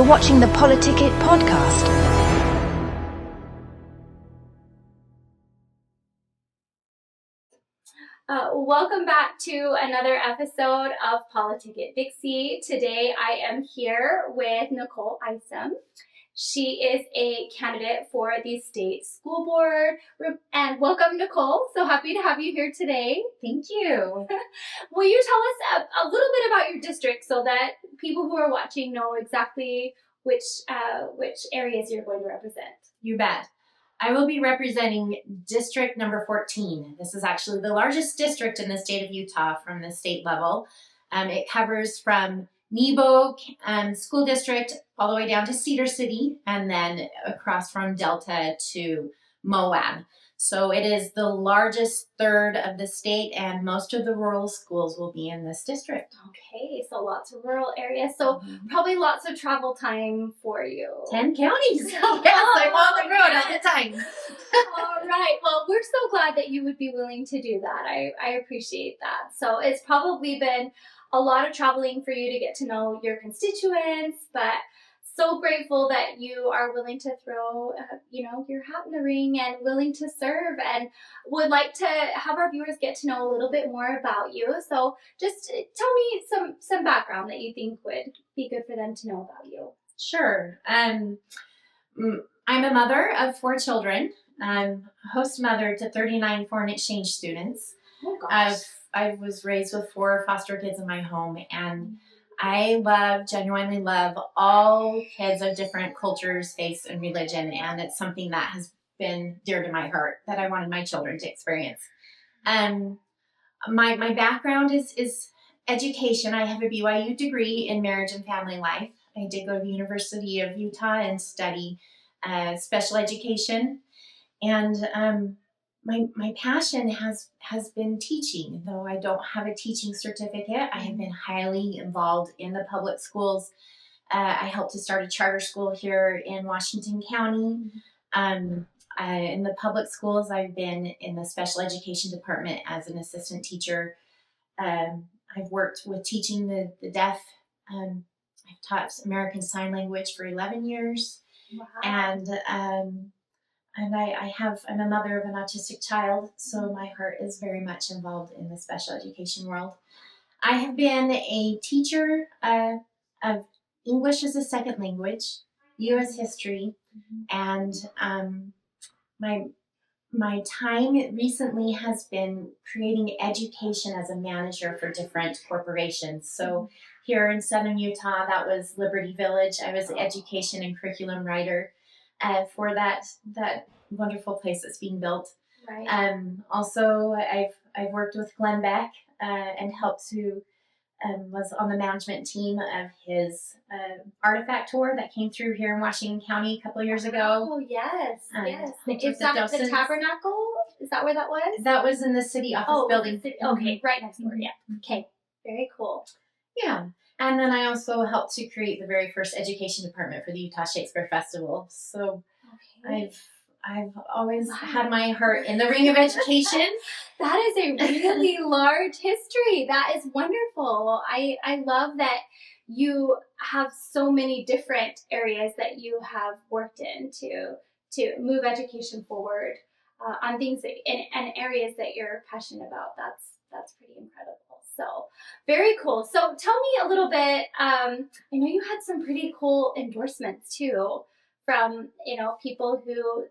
You're watching the Politicit podcast. Welcome back to another episode of Politicit Dixie. Today I am here with Nichole Isom. She is a candidate for the state school board. And welcome, Nichole. So happy to have you here today. Thank you. Will you tell us a little bit about your district so that people who are watching know exactly which areas you're going to represent? You bet. I will be representing district number 14. This is actually the largest district in the state of Utah from the state level. It covers from Nebo School District all the way down to Cedar City and then across from Delta to Moab. So it is the largest third of the state, and most of the rural schools will be in this district. Okay, so lots of rural areas. So probably lots of travel time for you. 10 counties. Yes, I'm on the road all the time. All right. Well, we're so glad that you would be willing to do that. I appreciate that. So it's probably been a lot of traveling for you to get to know your constituents, but so grateful that you are willing to throw, your hat in the ring and willing to serve, and would like to have our viewers get to know a little bit more about you. So just tell me some background that you think would be good for them to know about you. Sure. I'm a mother of 4 children. I'm host mother to 39 foreign exchange students. Oh gosh. I was raised with 4 foster kids in my home, and I genuinely love all kids of different cultures, faiths, and religion, and it's something that has been dear to my heart that I wanted my children to experience. My background is education. I have a BYU degree in marriage and family life. I did go to the University of Utah and study special education, and my passion has been teaching. Though I don't have a teaching certificate, I have been highly involved in the public schools. I helped to start a charter school here in Washington County. In the public schools, I've been in the special education department as an assistant teacher. I've worked with teaching the deaf. I've taught American Sign Language for 11 years. Wow. And I'm a mother of an autistic child, so my heart is very much involved in the special education world. I have been a teacher of English as a second language, U.S. history, and my time recently has been creating education as a manager for different corporations. So here in Southern Utah, that was Liberty Village. I was the education and curriculum writer for that wonderful place that's being built. Right. Also, I've worked with Glenn Beck and helped to was on the management team of his artifact tour that came through here in Washington County a couple of years ago. Oh yes, yes. Is that at the Tabernacle? Is that where that was? That was in the city office building. Okay, right next door. Yeah. Okay. Very cool. Yeah. And then I also helped to create the very first education department for the Utah Shakespeare Festival. So I've always had my heart in the ring of education. That is a really large history. That is wonderful. I love that you have so many different areas that you have worked in to move education forward on things and areas that you're passionate about. That's pretty incredible. So very cool. So tell me a little bit. I know you had some pretty cool endorsements too from people who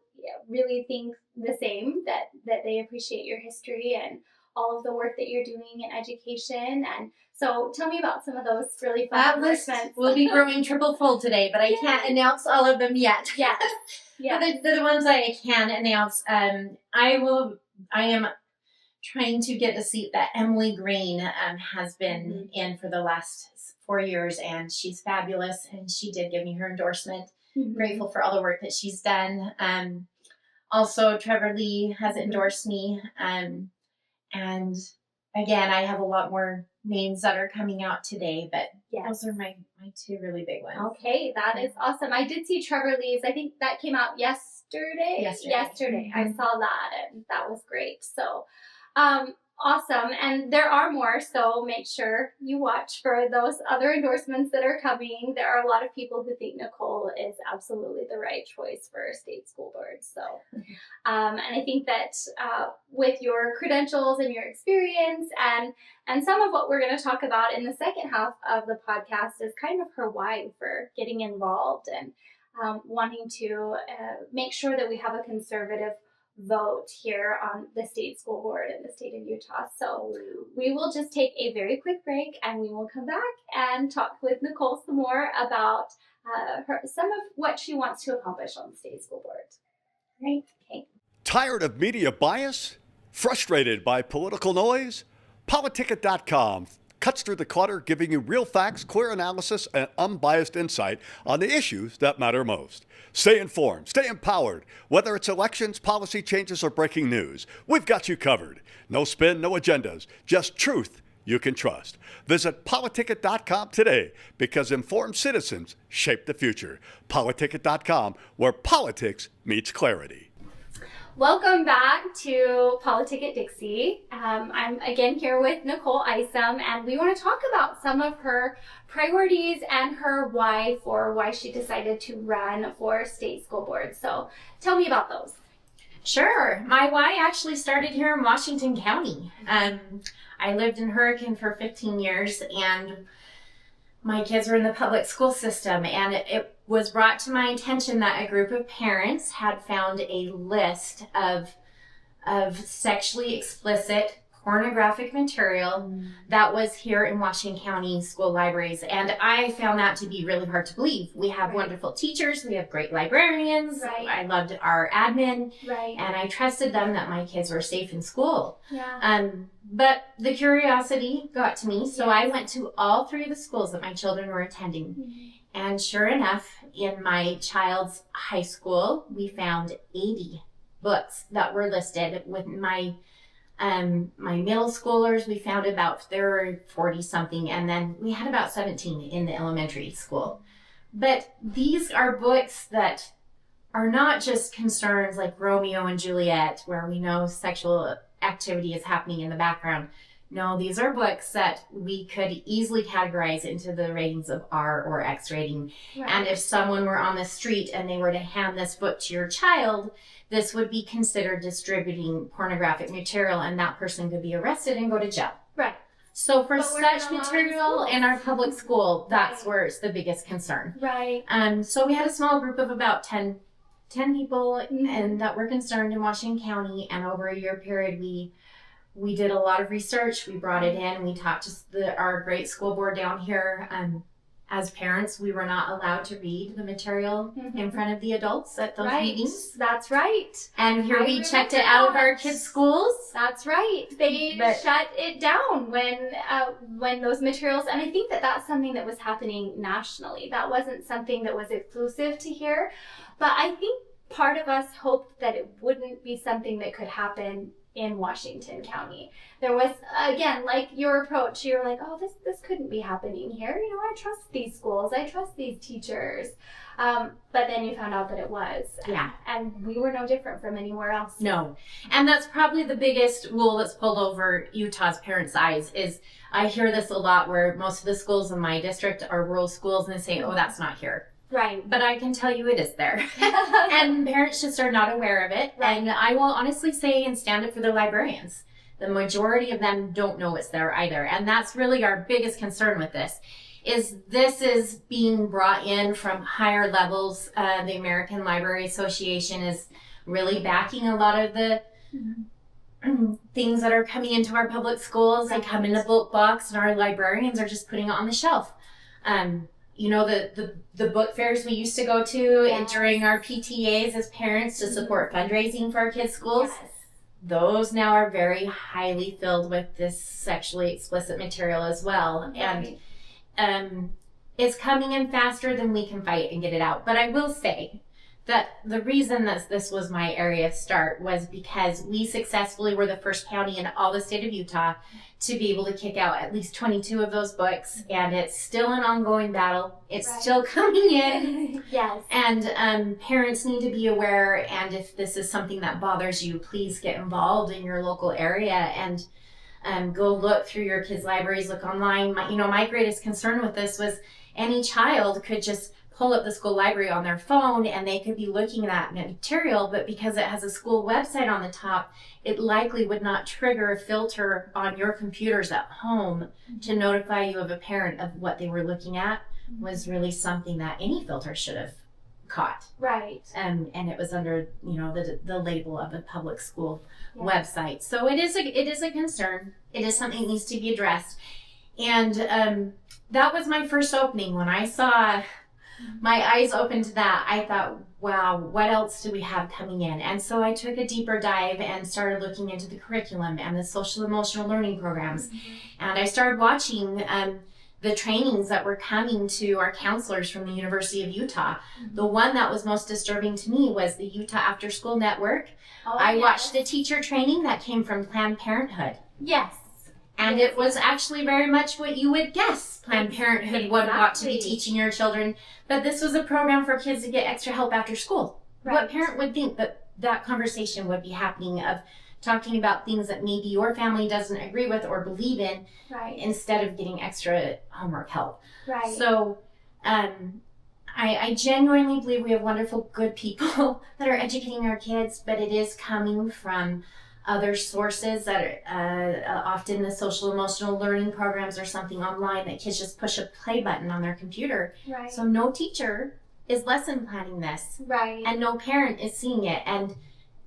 really think the same, that they appreciate your history and all of the work that you're doing in education. And so tell me about some of those really fun endorsements. Will be growing triple fold today, but I can't announce all of them yet. Yeah. Yeah. The ones I can announce, I am trying to get the seat that Emily Green has been in for the last 4 years, and she's fabulous, and she did give me her endorsement. Grateful for all the work that she's done. Also, Trevor Lee has endorsed me, and again, I have a lot more names that are coming out today, but those are my 2 really big ones. Okay, that is awesome. I did see Trevor Lee's. I think that came out yesterday. I saw that, and that was great. So Awesome. And there are more, so make sure you watch for those other endorsements that are coming. There are a lot of people who think Nichole is absolutely the right choice for state school boards. So, and I think that with your credentials and your experience and some of what we're going to talk about in the second half of the podcast is kind of her why for getting involved and wanting to make sure that we have a conservative vote here on the state school board in the state of Utah. So we will just take a very quick break and we will come back and talk with Nichole some more about some of what she wants to accomplish on the state school board. Right? Okay. Tired of media bias? Frustrated by political noise? Politicit.com cuts through the clutter, giving you real facts, clear analysis, and unbiased insight on the issues that matter most. Stay informed, stay empowered. Whether it's elections, policy changes, or breaking news, we've got you covered. No spin, no agendas, just truth you can trust. Visit Politicit.com today because informed citizens shape the future. Politicit.com, where politics meets clarity. Welcome back to Politicit Dixie. I'm again here with Nichole Isom, and we want to talk about some of her priorities and her why for why she decided to run for state school board. So tell me about those. Sure. My why actually started here in Washington County. I lived in Hurricane for 15 years, and my kids were in the public school system, and it was brought to my attention that a group of parents had found a list of sexually explicit pornographic material that was here in Washington County school libraries. And I found that to be really hard to believe. We have wonderful teachers. We have great librarians. Right. I loved our admin. Right. And I trusted them that my kids were safe in school. Yeah. But the curiosity got to me. So I Yes. went to all three of the schools that my children were attending. Mm-hmm. And sure enough, in my child's high school, we found 80 books that were listed. With my middle schoolers, we found there were 40 something, and then we had about 17 in the elementary school. But these are books that are not just concerns like Romeo and Juliet, where we know sexual activity is happening in the background. No, these are books that we could easily categorize into the ratings of R or X rating. Right. And if someone were on the street and they were to hand this book to your child, this would be considered distributing pornographic material, and that person could be arrested and go to jail. Right. So for But we're in such a lot of material schools. in our public school, that's Right. where it's the biggest concern. Right. So we had a small group of about 10 people Mhm. and that were concerned in Washington County, and over a year period we did a lot of research. We brought it in. We talked to our great school board down here. As parents, we were not allowed to read the material in front of the adults at those Right. meetings. That's right. And here I we checked it remember out of that. our kids' schools. That's right. They But- shut it down when those materials, and I think that that's something that was happening nationally. That wasn't something that was exclusive to here, but I think part of us hoped that it wouldn't be something that could happen in Washington County. There was, again, like your approach, you're like, oh, this couldn't be happening here. You know, I trust these schools. I trust these teachers. But then you found out that it was. Yeah. And we were no different from anywhere else. No. And that's probably the biggest wool that's pulled over Utah's parents' eyes is I hear this a lot where most of the schools in my district are rural schools and they say, oh, that's not here. Right. But I can tell you it is there. And parents just are not aware of it. Right. And I will honestly say and stand up for the librarians. The majority of them don't know it's there either. And that's really our biggest concern with this is being brought in from higher levels. The American Library Association is really backing a lot of the things that are coming into our public schools. They come in a book box and our librarians are just putting it on the shelf. You know, the book fairs we used to go to and during our PTAs as parents to support fundraising for our kids' schools. Yes. Those now are very highly filled with this sexually explicit material as well. Right. And it's coming in faster than we can fight and get it out. But I will say that the reason that this was my area of start was because we successfully were the first county in all the state of Utah to be able to kick out at least 22 of those books. And it's still an ongoing battle. It's Right. still coming in. Yes. And parents need to be aware. And if this is something that bothers you, please get involved in your local area. And Go look through your kids' libraries, look online. My greatest concern with this was any child could just pull up the school library on their phone and they could be looking at that material, but because it has a school website on the top, it likely would not trigger a filter on your computers at home to notify you of a parent of what they were looking at. Was really something that any filter should have caught. Right. And it was under, the label of a public school website. So it is a concern. It is something that needs to be addressed. And that was my first opening. When I saw my eyes open to that, I thought, wow, what else do we have coming in? And so I took a deeper dive and started looking into the curriculum and the social emotional learning programs. And I started watching the trainings that were coming to our counselors from the University of Utah. The one that was most disturbing to me was the Utah After School Network. I watched the teacher training that came from Planned Parenthood. Yes. And it was actually very much what you would guess Planned Parenthood would want to be teaching your children. But this was a program for kids to get extra help after school. Right. What parent would think that conversation would be happening, of talking about things that maybe your family doesn't agree with or believe in, Right. instead of getting extra homework help. Right. So I genuinely believe we have wonderful, good people that are educating our kids, but it is coming from other sources that are often the social emotional learning programs or something online that kids just push a play button on their computer. Right. So no teacher is lesson planning this. Right. And no parent is seeing it. And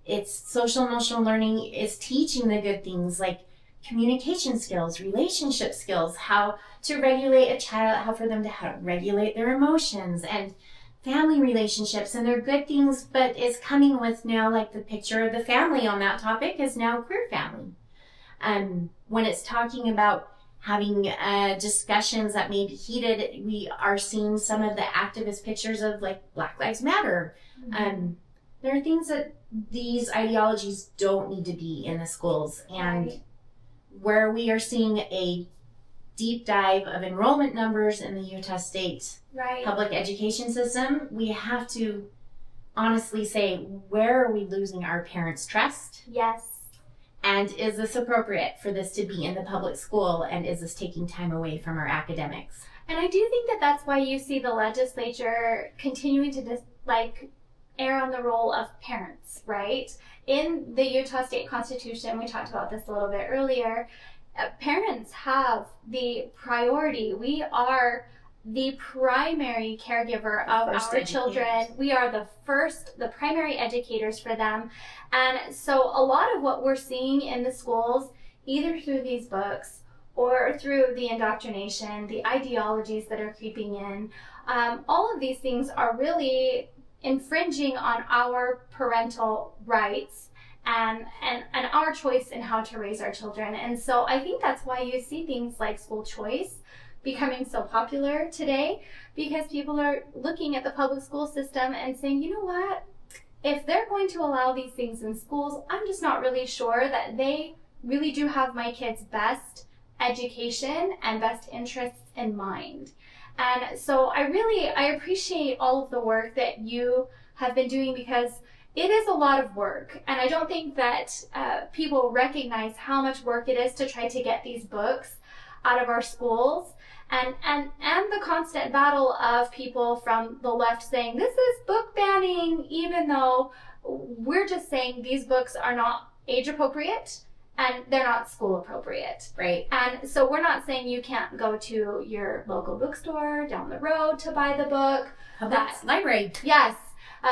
it's social emotional learning is teaching the good things like communication skills, relationship skills, how to regulate a child, how for them to regulate their emotions, and family relationships. And they're good things, but it's coming with now, like the picture of the family on that topic is now queer family. When it's talking about having discussions that may be heated, we are seeing some of the activist pictures of like Black Lives Matter. There are things that these ideologies don't need to be in the schools. And Right. where we are seeing a deep dive of enrollment numbers in the Utah State Right. public education system, we have to honestly say, where are we losing our parents' trust? Yes. And is this appropriate for this to be in the public school? And is this taking time away from our academics? And I do think that that's why you see the legislature continuing to err on the role of parents, right? In the Utah State Constitution, we talked about this a little bit earlier, parents have the priority. We are the primary caregiver of our children. We are the primary educators for them. And so a lot of what we're seeing in the schools, either through these books or through the indoctrination, the ideologies that are creeping in, all of these things are really infringing on our parental rights and our choice in how to raise our children. And so I think that's why you see things like school choice becoming so popular today, because people are looking at the public school system and saying, you know what, if they're going to allow these things in schools, I'm just not really sure that they really do have my kids' best education and best interests in mind. And so I appreciate all of the work that you have been doing, because it is a lot of work. And I don't think that people recognize how much work it is to try to get these books out of our schools. And the constant battle of people from the left saying, this is book banning, even though we're just saying these books are not age appropriate and they're not school appropriate. Right. And so we're not saying you can't go to your local bookstore down the road to buy the book. Library. Yes.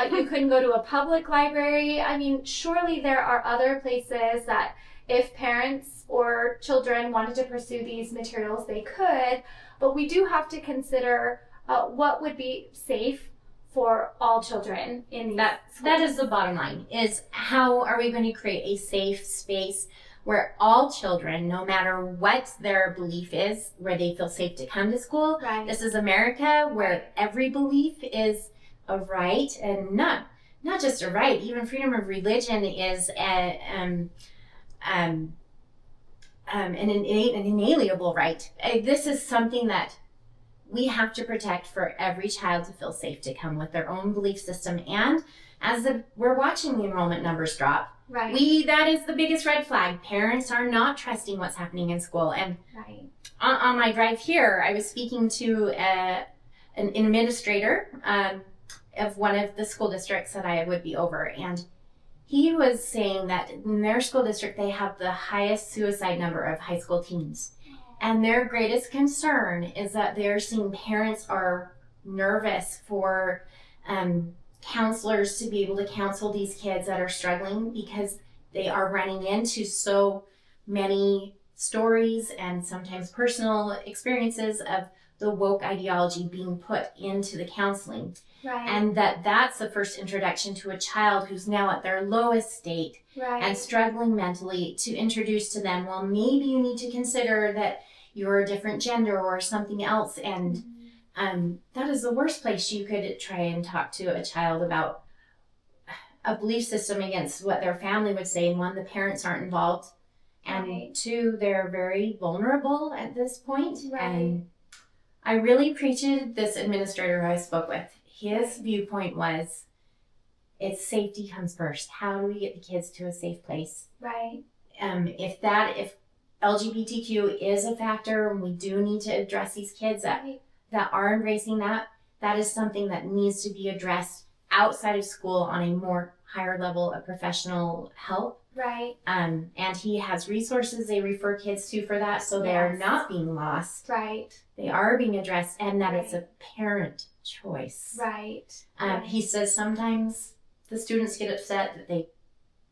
You couldn't go to a public library. I mean, surely there are other places that if parents or children wanted to pursue these materials, they could. But we do have to consider what would be safe for all children in these schools. That is the bottom line, is how are we going to create a safe space where all children, no matter what their belief is, where they feel safe to come to school. Right. This is America, where every belief is a right, and not just a right. Even freedom of religion is an inalienable right. This is something that we have to protect for every child to feel safe to come with their own belief system. And as we're watching the enrollment numbers drop, Right. That is the biggest red flag. Parents are not trusting what's happening in school. And Right. on my drive here, I was speaking to an administrator of one of the school districts that I would be over. And he was saying that in their school district, they have the highest suicide number of high school teens. And their greatest concern is that they're seeing parents are nervous for counselors to be able to counsel these kids that are struggling, because they are running into so many stories and sometimes personal experiences of the woke ideology being put into the counseling. Right. And that's the first introduction to a child who's now at their lowest state and struggling mentally, to introduce to them, well, maybe you need to consider that you're a different gender or something else. And that is the worst place you could try and talk to a child about a belief system against what their family would say. And one, the parents aren't involved. And two, they're very vulnerable at this point. And I really appreciated this administrator who I spoke with. His viewpoint was, it's safety comes first. How do we get the kids to a safe place? Right. If LGBTQ is a factor, and we do need to address these kids that are embracing that is something that needs to be addressed outside of school on a more higher level of professional help. Right. And he has resources they refer kids to for that, so they're not being lost. Right. They are being addressed, and that it's a parent choice. Right. He says sometimes the students get upset that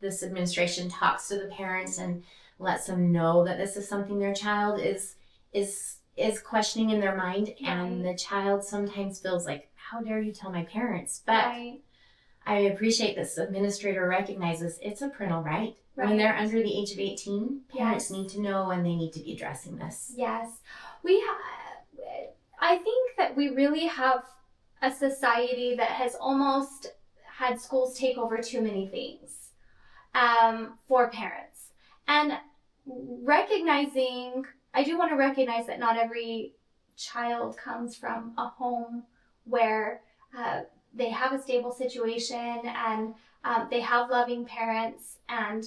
this administration talks to the parents and lets them know that this is something their child is questioning in their mind, and the child sometimes feels like, how dare you tell my parents? But I appreciate this administrator recognizes it's a parental right. When they're under the age of 18, parents need to know, and they need to be addressing this. Yes. I think that we really have a society that has almost had schools take over too many things for parents. And I do want to recognize that not every child comes from a home where they have a stable situation and they have loving parents. And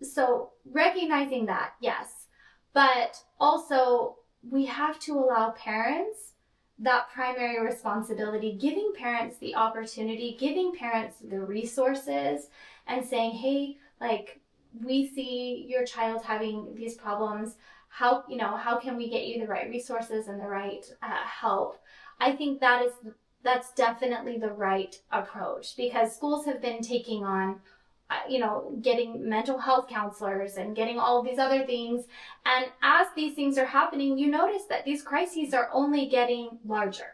so recognizing that, yes. But also, we have to allow parents that primary responsibility, giving parents the opportunity, giving parents the resources, and saying, hey, like, we see your child having these problems. How can we get you the right resources and the right help? I think that's definitely the right approach, because schools have been taking on getting mental health counselors and getting all of these other things. And as these things are happening, you notice that these crises are only getting larger.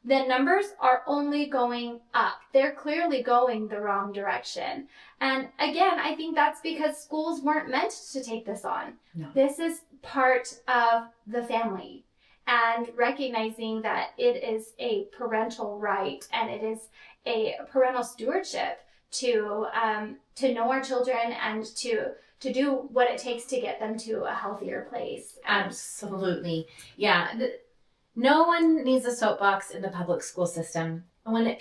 The numbers are only going up. They're clearly going the wrong direction. And again, I think that's because schools weren't meant to take this on. No. This is part of the family. And recognizing that it is a parental right and it is a parental stewardship to know our children and to do what it takes to get them to a healthier place. Absolutely. Yeah. No one needs a soapbox in the public school system. When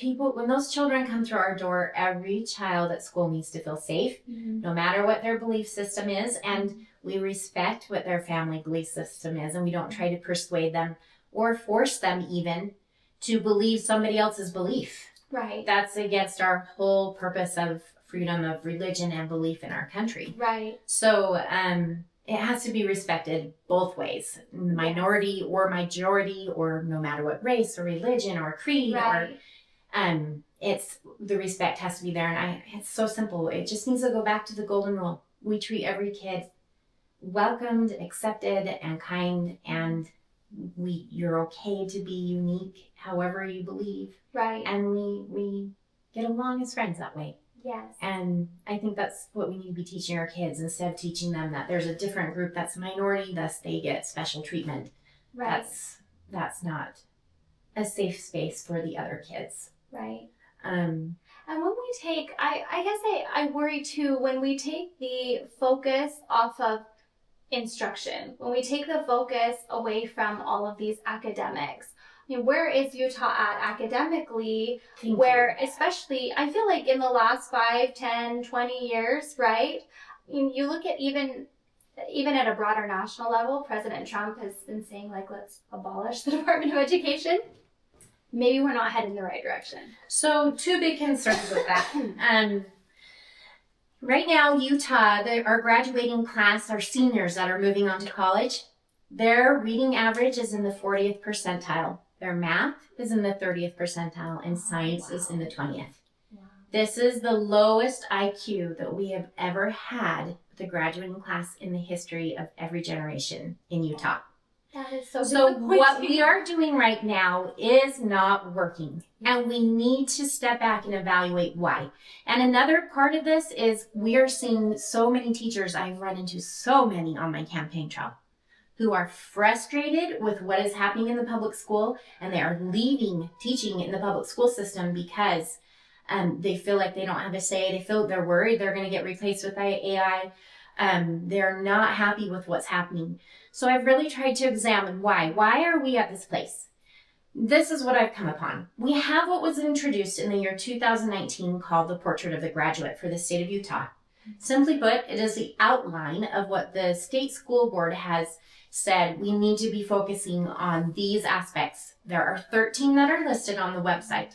those children come through our door, every child at school needs to feel safe, no matter what their belief system is. And we respect what their family belief system is, and we don't try to persuade them or force them even to believe somebody else's belief. Right. That's against our whole purpose of freedom of religion and belief in our country. Right. So it has to be respected both ways, minority or majority, or no matter what race or religion or creed, or it's the respect has to be there. And it's so simple. It just needs to go back to the golden rule. We treat every kid welcomed, accepted, and kind, and you're okay to be unique however you believe. Right. And we get along as friends that way. Yes. And I think that's what we need to be teaching our kids, instead of teaching them that there's a different group that's a minority, thus they get special treatment. Right. That's not a safe space for the other kids. Right. And when we take, I guess I worry too, when we take the focus off of instruction, when we take the focus away from all of these academics, where is Utah at academically? Thank Where, especially, I feel like in the last 5, 10, 20 years, right? You look at even at a broader national level, President Trump has been saying, like, let's abolish the Department of Education. Maybe we're not heading in the right direction. So 2 big concerns with that. Right now, Utah, our graduating class, our seniors that are moving on to college, their reading average is in the 40th percentile. Their math is in the 30th percentile, and science is in the 20th. Wow. This is the lowest IQ that we have ever had with a graduating class in the history of every generation in Utah. That is so So disappointing. what we are doing right now is not working, and we need to step back and evaluate why. And another part of this is we are seeing so many teachers, I've run into so many on my campaign trail, who are frustrated with what is happening in the public school, and they are leaving teaching in the public school system because they feel like they don't have a say. They feel they're worried they're going to get replaced with AI. They're not happy with what's happening. So I've really tried to examine why. Why are we at this place? This is what I've come upon. We have what was introduced in the year 2019 called the Portrait of the Graduate for the state of Utah. Simply put, it is the outline of what the state school board has said we need to be focusing on these aspects. There are 13 that are listed on the website.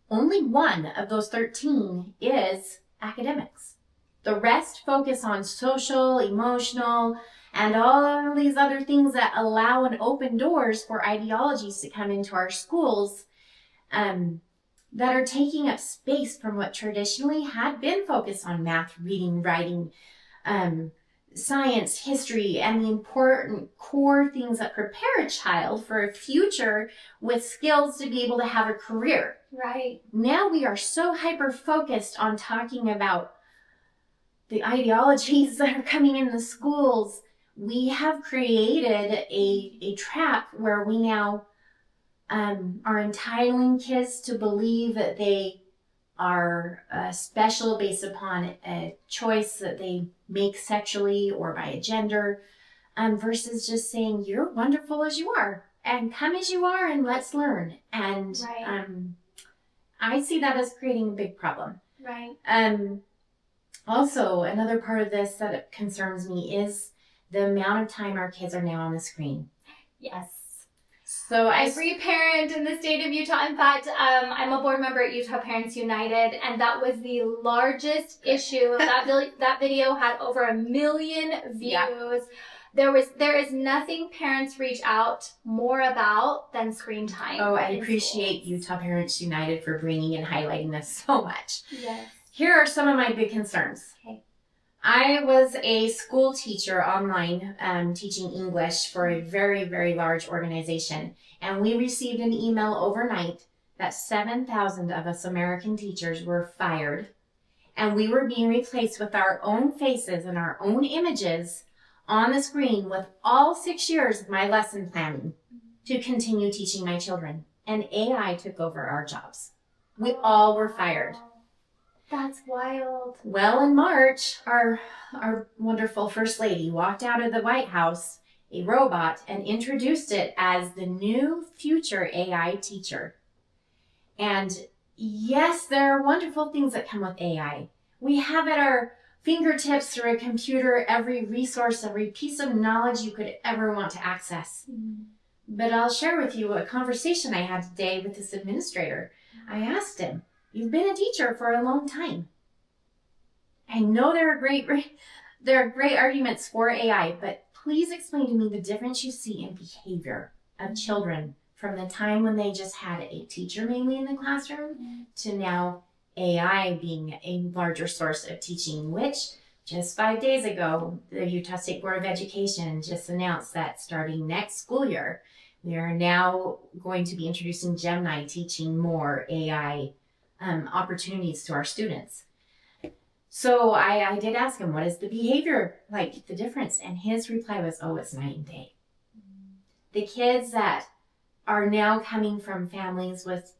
Only one of those 13 is academics. The rest focus on social, emotional, and all these other things that allow and open doors for ideologies to come into our schools that are taking up space from what traditionally had been focused on math, reading, writing, science, history, and the important core things that prepare a child for a future with skills to be able to have a career. Right. Now we are so hyper-focused on talking about the ideologies that are coming in the schools. We have created a trap where we now are entitling kids to believe that they are special based upon a choice that they make sexually or by a gender, versus just saying, you're wonderful as you are, and come as you are, and let's learn. And Right. I see that as creating a big problem. Right. Also, another part of this that concerns me is the amount of time our kids are now on the screen. Yes. So Every parent in the state of Utah, in fact, I'm a board member at Utah Parents United, and that was the largest issue. That video had over 1 million views. Yeah. There is nothing parents reach out more about than screen time. Oh, I in appreciate schools. Utah Parents United for bringing and highlighting this so much. Yes. Here are some of my big concerns. Okay. I was a school teacher online teaching English for a very, very large organization. And we received an email overnight that 7,000 of us American teachers were fired. And we were being replaced with our own faces and our own images on the screen with all 6 years of my lesson planning to continue teaching my children. And AI took over our jobs. We all were fired. That's wild. Well, in March, our wonderful First Lady walked out of the White House, a robot, and introduced it as the new future AI teacher. And yes, there are wonderful things that come with AI. We have at our fingertips through a computer every resource, every piece of knowledge you could ever want to access. But I'll share with you a conversation I had today with this administrator. I asked him, you've been a teacher for a long time. I know there are great arguments for AI, but please explain to me the difference you see in behavior of children from the time when they just had a teacher mainly in the classroom to now AI being a larger source of teaching, which just 5 days ago, the Utah State Board of Education just announced that starting next school year, we are now going to be introducing Gemini, teaching more AI opportunities to our students. So I did ask him, what is the behavior like, the difference? And his reply was, oh, it's night and day. The kids that are now coming from families with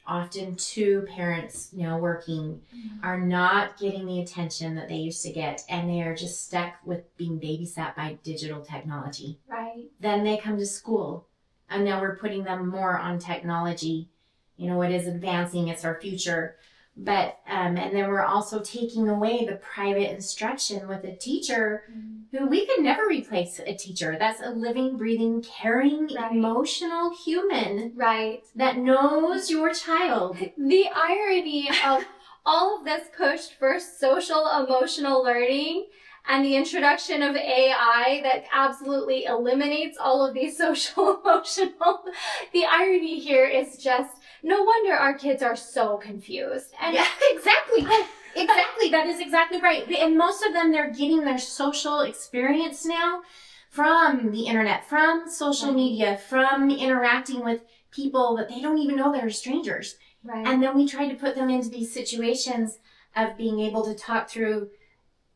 often 2 parents now working are not getting the attention that they used to get, and they are just stuck with being babysat by digital technology. Right. Then they come to school And now we're putting them more on technology. You know, it is advancing, it's our future. But, and then we're also taking away the private instruction with a teacher who we could never replace a teacher. That's a living, breathing, caring, emotional human. Right. That knows your child. The irony of all of this push for social emotional learning and the introduction of AI that absolutely eliminates all of these social emotional. The irony here is just, no wonder our kids are so confused. And yeah, exactly. Exactly. That is exactly right. And most of them, they're getting their social experience now from the internet, from social media, from interacting with people that they don't even know they're strangers. Right. And then we try to put them into these situations of being able to talk through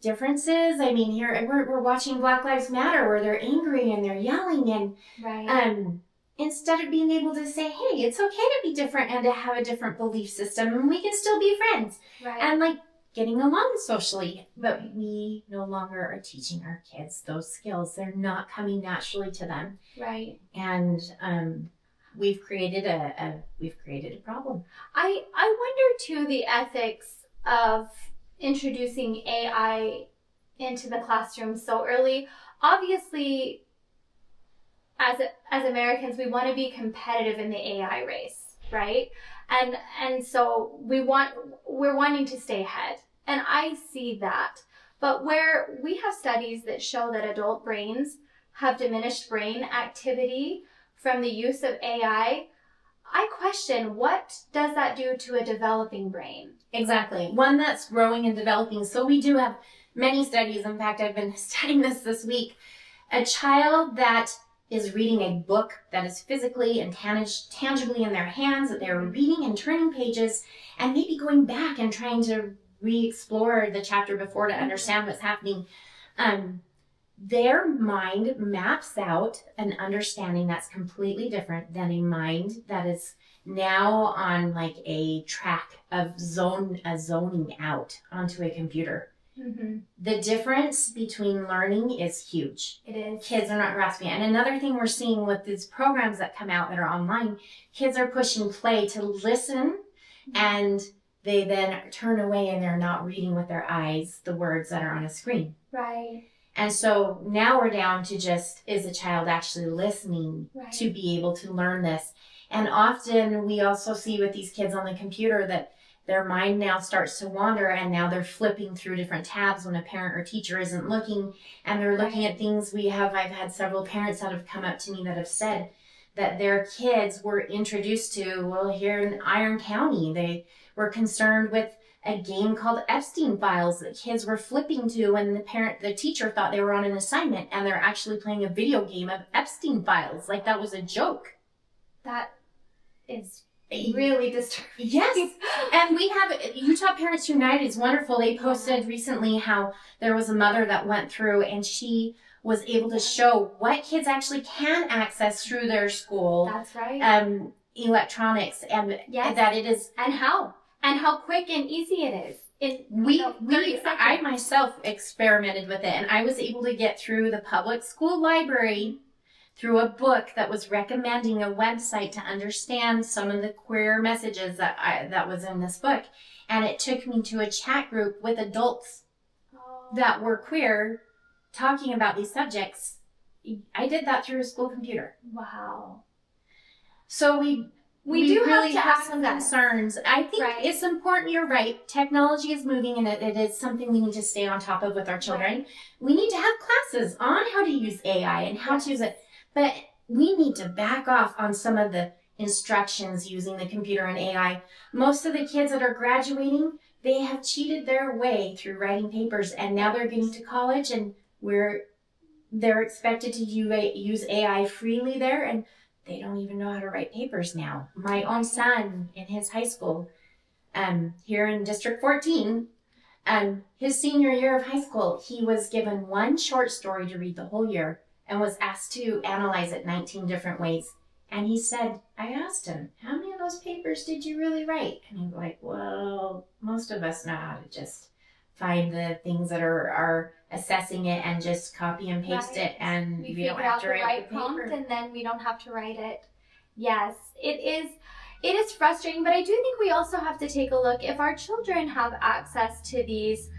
differences. I mean, here we're watching Black Lives Matter where they're angry and they're yelling and instead of being able to say, hey, it's okay to be different and to have a different belief system and we can still be friends and like getting along socially. But we no longer are teaching our kids those skills. They're not coming naturally to them. Right. And we've created a problem. I wonder too the ethics of introducing AI into the classroom so early. Obviously, as Americans, we want to be competitive in the AI race, right? And so we're wanting to stay ahead. And I see that. But where we have studies that show that adult brains have diminished brain activity from the use of AI, I question, what does that do to a developing brain? Exactly. One that's growing and developing. So we do have many studies. In fact, I've been studying this week. A child that is reading a book that is physically and tangibly in their hands, that they're reading and turning pages and maybe going back and trying to re-explore the chapter before to understand what's happening. Their mind maps out an understanding that's completely different than a mind that is now on like a track of zoning out onto a computer. Mm-hmm. The difference between learning is huge. It is. Kids are not grasping it. And another thing we're seeing with these programs that come out that are online, kids are pushing play to listen and they then turn away and they're not reading with their eyes the words that are on a screen. Right. And so now we're down to just, is a child actually listening to be able to learn this? And often we also see with these kids on the computer that their mind now starts to wander and now they're flipping through different tabs when a parent or teacher isn't looking and they're looking at things I've had several parents that have come up to me that have said that their kids were introduced to, well, here in Iron County, they were concerned with a game called Epstein Files that kids were flipping to when the teacher thought they were on an assignment and they're actually playing a video game of Epstein Files. Like that was a joke. That is really disturbing. Yes. And we have Utah Parents United is wonderful. They posted recently how there was a mother that went through and she was able to show what kids actually can access through their school. That's right. Electronics and that it is. And how quick and easy it is. I myself experimented with it and I was able to get through the public school library through a book that was recommending a website to understand some of the queer messages that was in this book. And it took me to a chat group with adults that were queer talking about these subjects. I did that through a school computer. Wow. So we do really have some concerns. I think it's important. You're right. Technology is moving and it is something we need to stay on top of with our children. Right. We need to have classes on how to use AI and how to use it. But we need to back off on some of the instructions using the computer and AI. Most of the kids that are graduating, they have cheated their way through writing papers and now they're getting to college and they're expected to use AI freely there and they don't even know how to write papers now. My own son in his high school, here in District 14, his senior year of high school, he was given one short story to read the whole year and was asked to analyze it 19 different ways. And he said, I asked him, how many of those papers did you really write? And he was like, well, most of us know how to just find the things that are assessing it and just copy and paste it, and we we figure don't have out to the write right the prompt, paper. and then we don't have to write it. Yes, it is frustrating, but I do think we also have to take a look if our children have access to these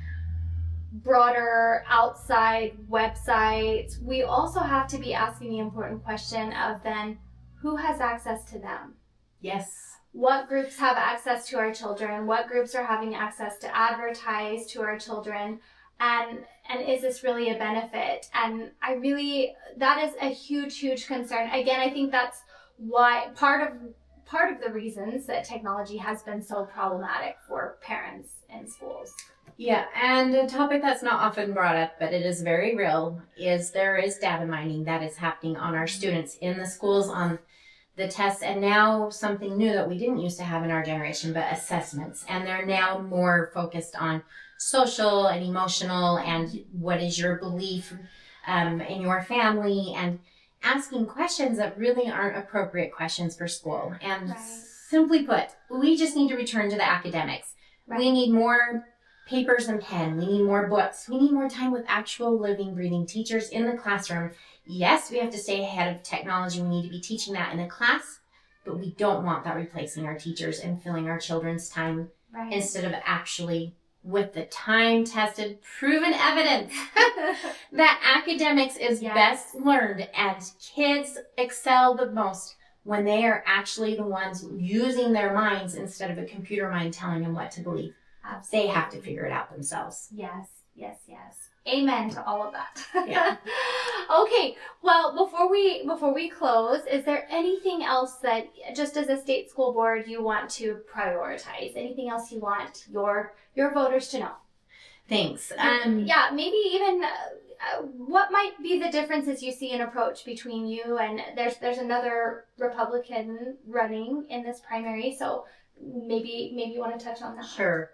broader outside websites. We also have to be asking the important question of then who has access to them? Yes. What groups have access to our children? What groups are having access to advertise to our children? And is this really a benefit? And that is a huge concern. Again, I think that's why part of the reasons that technology has been so problematic for parents in schools. Yeah, and a topic that's not often brought up, but it is very real, is there is data mining that is happening on our students in the schools, on the tests, and now something new that we didn't used to have in our generation, but assessments. And they're now more focused on social and emotional, and what is your belief in your family, and asking questions that really aren't appropriate questions for school. And Right. simply put, we just need to return to the academics. Right. We need more papers and pen. We need more books. We need more time with actual living, breathing teachers in the classroom. Yes, we have to stay ahead of technology. We need to be teaching that in a class, but we don't want that replacing our teachers and filling our children's time Right. instead of actually with the time-tested, proven evidence that academics is Yes. best learned and kids excel the most when they are actually the ones using their minds instead of a computer mind telling them what to believe. Absolutely. They have to figure it out themselves. Yes. Amen to all of that. Yeah. Okay. Well, before we close, is there anything else that, just as a state school board, you want to prioritize? Anything else you want your voters to know? Thanks. Yeah, maybe even what might be the differences you see in approach between you and there's another Republican running in this primary, so maybe you want to touch on that. Sure.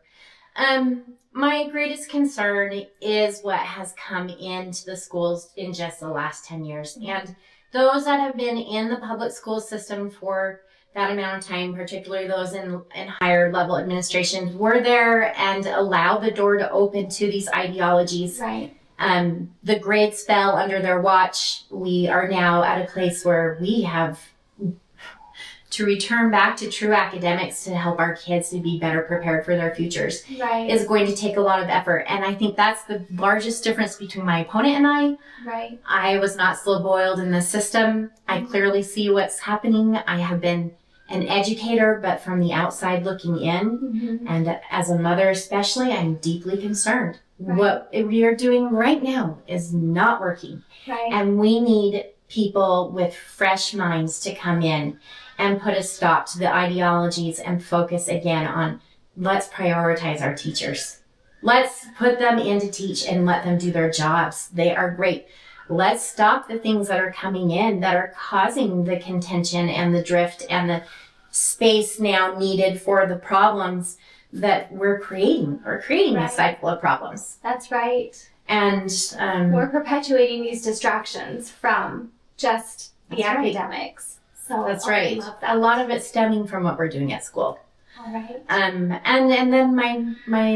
My greatest concern is what has come into the schools in just the last 10 years. Mm-hmm. And those that have been in the public school system for that amount of time, particularly those in higher level administrations, were there and allowed the door to open to these ideologies. Right. The grades fell under their watch. We are now at a place where we have to return back to true academics to help our kids to be better prepared for their futures. Right. Is going to take a lot of effort. And I think that's the largest difference between my opponent and I. Right. I was not slow-boiled in the system. I clearly see what's happening. I have been an educator, but from the outside looking in, Mm-hmm. and as a mother especially, I'm deeply concerned. Right. What we are doing right now is not working. Right. And we need people with fresh minds to come in and put a stop to the ideologies and focus again on, let's prioritize our teachers. Let's put them in to teach and let them do their jobs. They are great. Let's stop the things that are coming in that are causing the contention and the drift and the space now needed for the problems that we're creating. We're creating a Right. cycle of problems. That's right. And We're perpetuating these distractions from just the That's right. academics. So that's I right. love that. A lot of it stemming from what we're doing at school. All right. And then my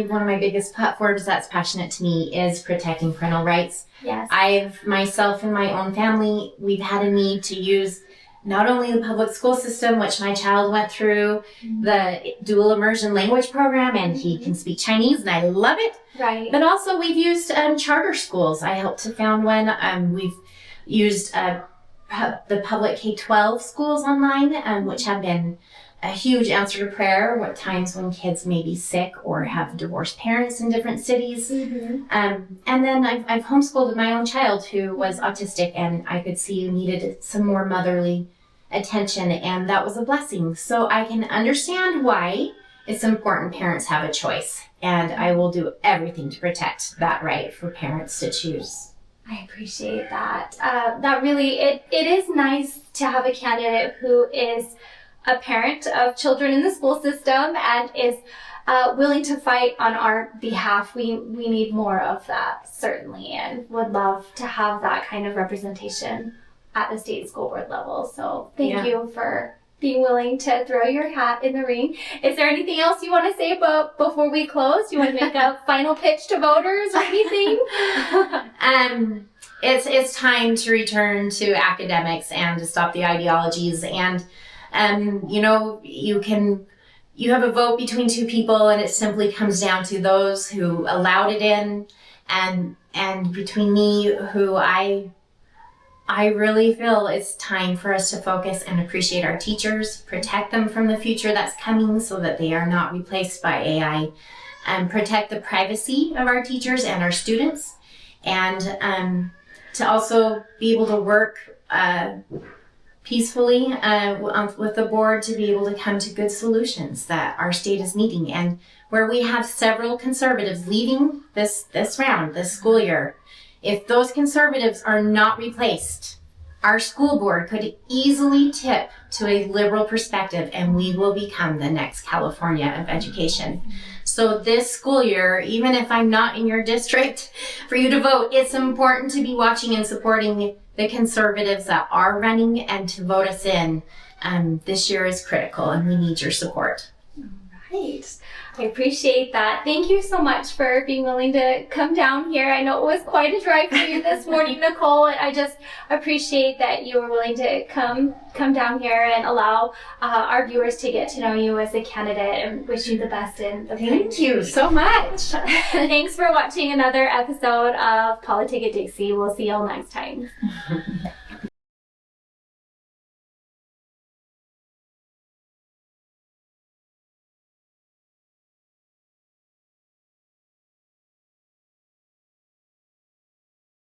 one of my biggest platforms that's passionate to me is protecting parental rights. Yes. I've myself and my own family, we've had a need to use not only the public school system, which my child went through, the dual immersion language program, and he can speak Chinese, and I love it. Right. But also we've used charter schools. I helped to found one. We've used the public K-12 schools online, which have been a huge answer to prayer at times when kids may be sick or have divorced parents in different cities. Mm-hmm. And then I've homeschooled my own child who was autistic, and I could see needed some more motherly attention, and that was a blessing. So I can understand why it's important parents have a choice, and I will do everything to protect that right for parents to choose. I appreciate that. That really, it is nice to have a candidate who is a parent of children in the school system and is willing to fight on our behalf. We need more of that, certainly, and would love to have that kind of representation at the state school board level. So thank Yeah. you for being willing to throw your hat in the ring. Is there anything else you want to say about before we close? Do you want to make a final pitch to voters or anything? It's time to return to academics and to stop the ideologies. And you have a vote between two people, and it simply comes down to those who allowed it in, and between me, who I really feel it's time for us to focus and appreciate our teachers, protect them from the future that's coming so that they are not replaced by AI, and protect the privacy of our teachers and our students, and to also be able to work peacefully with the board to be able to come to good solutions that our state is needing. And where we have several conservatives leaving this round, this school year, if those conservatives are not replaced, our school board could easily tip to a liberal perspective, and we will become the next California of education. So this school year, even if I'm not in your district for you to vote, it's important to be watching and supporting the conservatives that are running and to vote us in. This year is critical, and we need your support. Right. I appreciate that. Thank you so much for being willing to come down here. I know it was quite a drive for you this morning, Nichole, and I just appreciate that you were willing to come down here and allow our viewers to get to know you as a candidate, and wish you the best in the Thank you so much. Thanks for watching another episode of Politicit Dixie. We'll see you all next time.